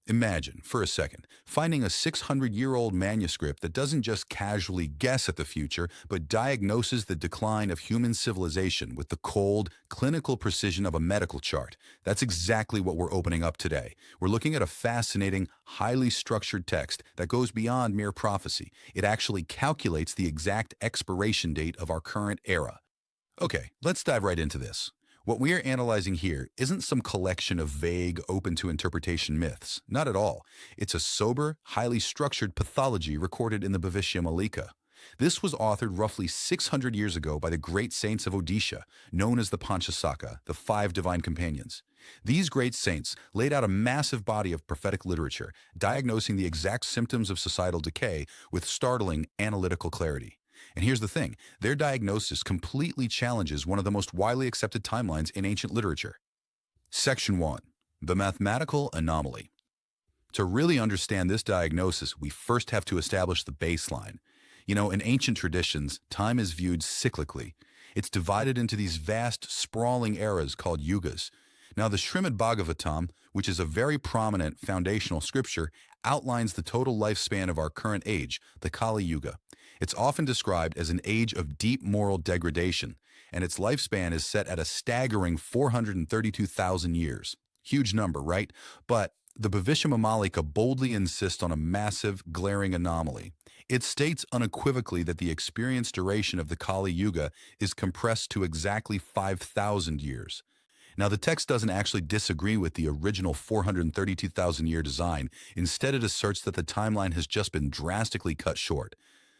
Imagine, for a second, finding a 600-year-old manuscript that doesn't just casually guess at the future, but diagnoses the decline of human civilization with the cold, clinical precision of a medical chart. That's exactly what we're opening up today. We're looking at a fascinating, highly structured text that goes beyond mere prophecy. It actually calculates the exact expiration date of our current era. Okay, let's dive right into this. What we are analyzing here isn't some collection of vague, open to interpretation myths. Not at all. It's a sober, highly structured pathology recorded in the Bhavishya Malika. This was authored roughly 600 years ago by the great saints of Odisha, known as the Panchasakha, the five divine companions. These great saints laid out a massive body of prophetic literature, diagnosing the exact symptoms of societal decay with startling analytical clarity. And here's the thing, their diagnosis completely challenges one of the most widely accepted timelines in ancient literature. Section 1. The Mathematical Anomaly. To really understand this diagnosis, we first have to establish the baseline. In ancient traditions, time is viewed cyclically. It's divided into these vast, sprawling eras called yugas. Now, the Srimad Bhagavatam, which is a very prominent foundational scripture, outlines the total lifespan of our current age, the Kali Yuga. It's often described as an age of deep moral degradation, and its lifespan is set at a staggering 432,000 years. Huge number, right? But the Bhavishya Malika boldly insists on a massive, glaring anomaly. It states unequivocally that the experienced duration of the Kali Yuga is compressed to exactly 5,000 years. Now, the text doesn't actually disagree with the original 432,000-year design. Instead, it asserts that the timeline has just been drastically cut short.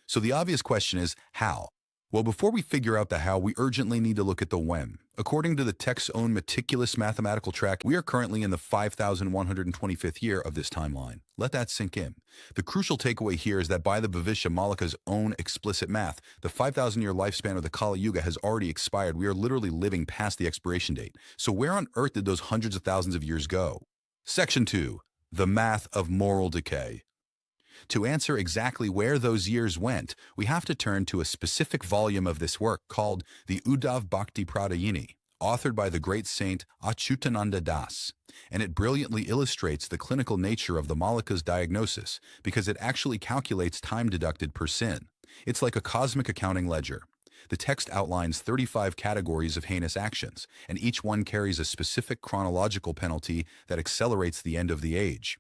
So the obvious question is, how? Well, before we figure out the how, we urgently need to look at the when. According to the text's own meticulous mathematical track, we are currently in the 5,125th year of this timeline. Let that sink in. The crucial takeaway here is that by the Bhavishya Malika's own explicit math, the 5,000-year lifespan of the Kali Yuga has already expired. We are literally living past the expiration date. So where on earth did those hundreds of thousands of years go? Section 2. The Math of Moral Decay. To answer exactly where those years went, we have to turn to a specific volume of this work called the Uddhav Bhakti Pradayini, authored by the great saint Achyutananda Das. And it brilliantly illustrates the clinical nature of the Malika's diagnosis because it actually calculates time deducted per sin. It's like a cosmic accounting ledger. The text outlines 35 categories of heinous actions, and each one carries a specific chronological penalty that accelerates the end of the age.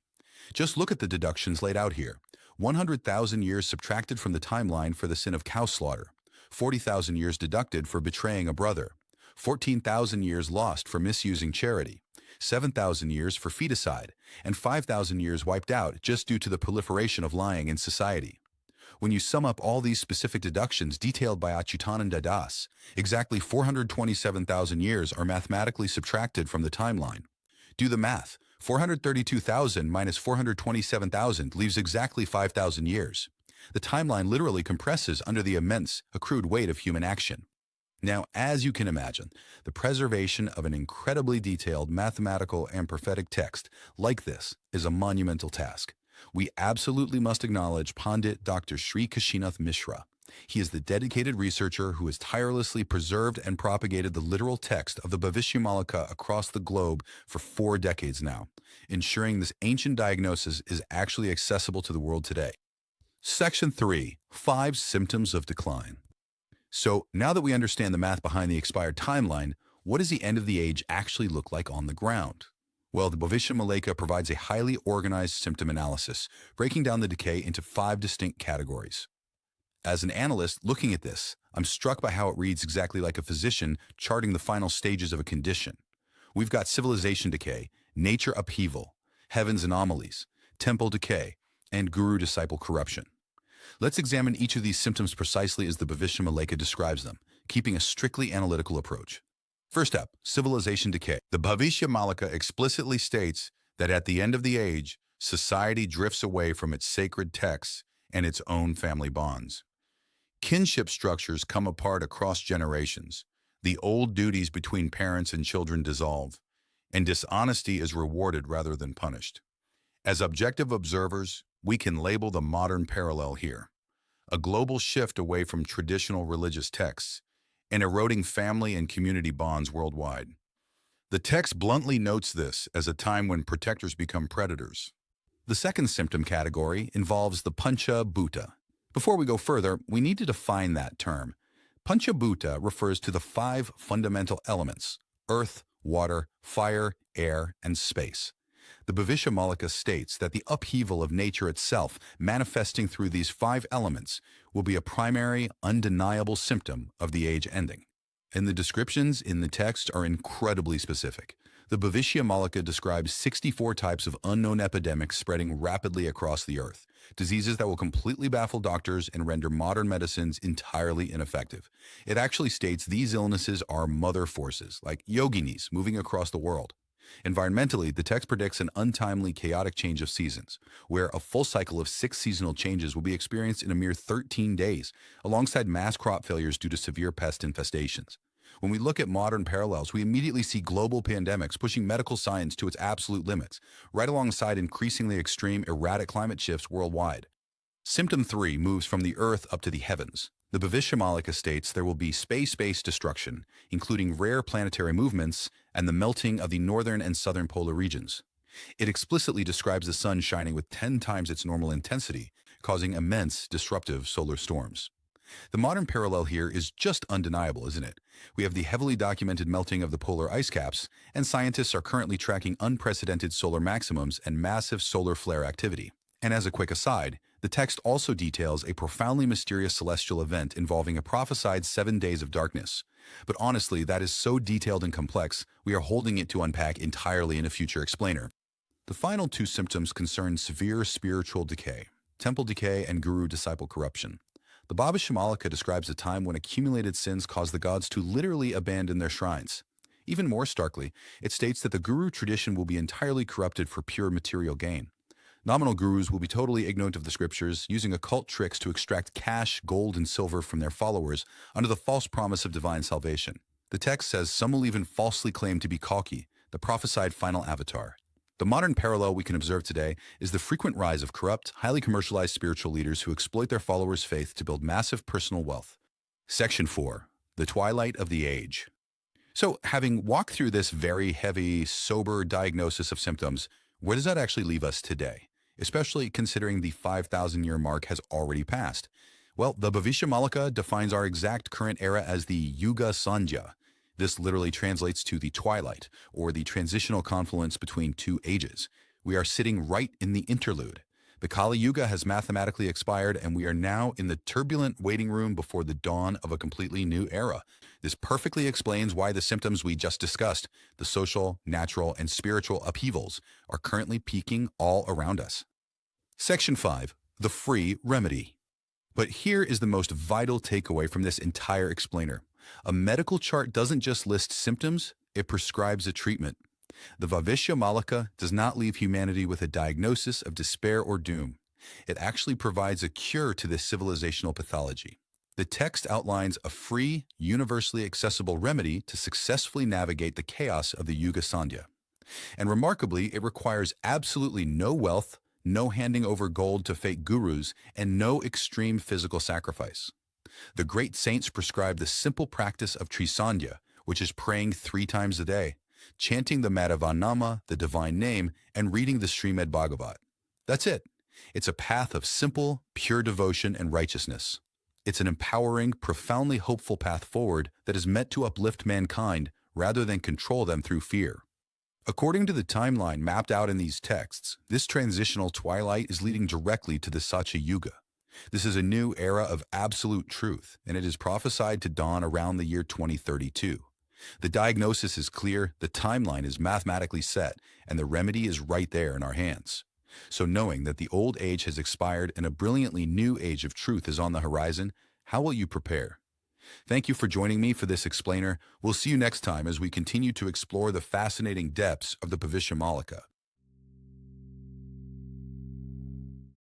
Just look at the deductions laid out here. 100,000 years subtracted from the timeline for the sin of cow slaughter, 40,000 years deducted for betraying a brother, 14,000 years lost for misusing charity, 7,000 years for feticide, and 5,000 years wiped out just due to the proliferation of lying in society. When you sum up all these specific deductions detailed by Achyutananda Das, exactly 427,000 years are mathematically subtracted from the timeline. Do the math. 432,000 minus 427,000 leaves exactly 5,000 years. The timeline literally compresses under the immense, accrued weight of human action. Now, as you can imagine, the preservation of an incredibly detailed mathematical and prophetic text like this is a monumental task. We absolutely must acknowledge Pandit Dr. Sri Kashinath Mishra. He is the dedicated researcher who has tirelessly preserved and propagated the literal text of the Bhavishya Malika across the globe for 4 decades now, ensuring this ancient diagnosis is actually accessible to the world today. Section 3. 5 Symptoms of Decline. So, now that we understand the math behind the expired timeline, what does the end of the age actually look like on the ground? Well, the Bhavishya Malika provides a highly organized symptom analysis, breaking down the decay into 5 distinct categories. As an analyst looking at this, I'm struck by how it reads exactly like a physician charting the final stages of a condition. We've got civilization decay, nature upheaval, heaven's anomalies, temple decay, and guru-disciple corruption. Let's examine each of these symptoms precisely as the Bhavishya Malika describes them, keeping a strictly analytical approach. First up, civilization decay. The Bhavishya Malika explicitly states that at the end of the age, society drifts away from its sacred texts and its own family bonds. Kinship structures come apart across generations. The old duties between parents and children dissolve, and dishonesty is rewarded rather than punished. As objective observers, we can label the modern parallel here: a global shift away from traditional religious texts and eroding family and community bonds worldwide. The text bluntly notes this as a time when protectors become predators. The second symptom category involves the Pancha Bhuta. Before we go further, we need to define that term. Pancha Bhuta refers to the 5 fundamental elements: earth, water, fire, air, and space. The Bhavishya Malika states that the upheaval of nature itself, manifesting through these 5 elements, will be a primary, undeniable symptom of the age ending. And the descriptions in the text are incredibly specific. The Bhavishya Malika describes 64 types of unknown epidemics spreading rapidly across the earth, diseases that will completely baffle doctors and render modern medicines entirely ineffective. It actually states these illnesses are mother forces, like yoginis moving across the world. Environmentally, the text predicts an untimely, chaotic change of seasons, where a full cycle of 6 seasonal changes will be experienced in a mere 13 days, alongside mass crop failures due to severe pest infestations. When we look at modern parallels, we immediately see global pandemics pushing medical science to its absolute limits, right alongside increasingly extreme, erratic climate shifts worldwide. Symptom 3 moves from the earth up to the heavens. The Bhavishya Malika states there will be space-based destruction, including rare planetary movements and the melting of the northern and southern polar regions. It explicitly describes the sun shining with 10 times its normal intensity, causing immense, disruptive solar storms. The modern parallel here is just undeniable, isn't it? We have the heavily documented melting of the polar ice caps, and scientists are currently tracking unprecedented solar maximums and massive solar flare activity. And as a quick aside, the text also details a profoundly mysterious celestial event involving a prophesied 7 days of darkness. But honestly, that is so detailed and complex, we are holding it to unpack entirely in a future explainer. The final 2 symptoms concern severe spiritual decay, temple decay, and guru-disciple corruption. The Bhavishya Malika describes a time when accumulated sins caused the gods to literally abandon their shrines. Even more starkly, it states that the guru tradition will be entirely corrupted for pure material gain. Nominal gurus will be totally ignorant of the scriptures, using occult tricks to extract cash, gold, and silver from their followers under the false promise of divine salvation. The text says some will even falsely claim to be Kalki, the prophesied final avatar. The modern parallel we can observe today is the frequent rise of corrupt, highly commercialized spiritual leaders who exploit their followers' faith to build massive personal wealth. Section 4. The Twilight of the Age. So, having walked through this very heavy, sober diagnosis of symptoms, where does that actually leave us today? Especially considering the 5,000-year mark has already passed. Well, the Bhavishya Malika defines our exact current era as the Yuga Sandhya. This literally translates to the twilight, or the transitional confluence between 2 ages. We are sitting right in the interlude. The Kali Yuga has mathematically expired, and we are now in the turbulent waiting room before the dawn of a completely new era. This perfectly explains why the symptoms we just discussed, the social, natural, and spiritual upheavals, are currently peaking all around us. Section 5. The Free Remedy. But here is the most vital takeaway from this entire explainer. A medical chart doesn't just list symptoms, it prescribes a treatment. The Bhavishya Malika does not leave humanity with a diagnosis of despair or doom. It actually provides a cure to this civilizational pathology. The text outlines a free, universally accessible remedy to successfully navigate the chaos of the Yuga Sandhya. And remarkably, it requires absolutely no wealth, no handing over gold to fake gurus, and no extreme physical sacrifice. The great saints prescribe the simple practice of Trisandhya, which is praying 3 times a day, chanting the Madhavanama, the divine name, and reading the Srimad Bhagavat. That's it. It's a path of simple, pure devotion and righteousness. It's an empowering, profoundly hopeful path forward that is meant to uplift mankind rather than control them through fear. According to the timeline mapped out in these texts, this transitional twilight is leading directly to the Satya Yuga. This is a new era of absolute truth, and it is prophesied to dawn around the year 2032. The diagnosis is clear, the timeline is mathematically set, and the remedy is right there in our hands. So knowing that the old age has expired and a brilliantly new age of truth is on the horizon, how will you prepare? Thank you for joining me for this explainer. We'll see you next time as we continue to explore the fascinating depths of the Bhavishya Malika.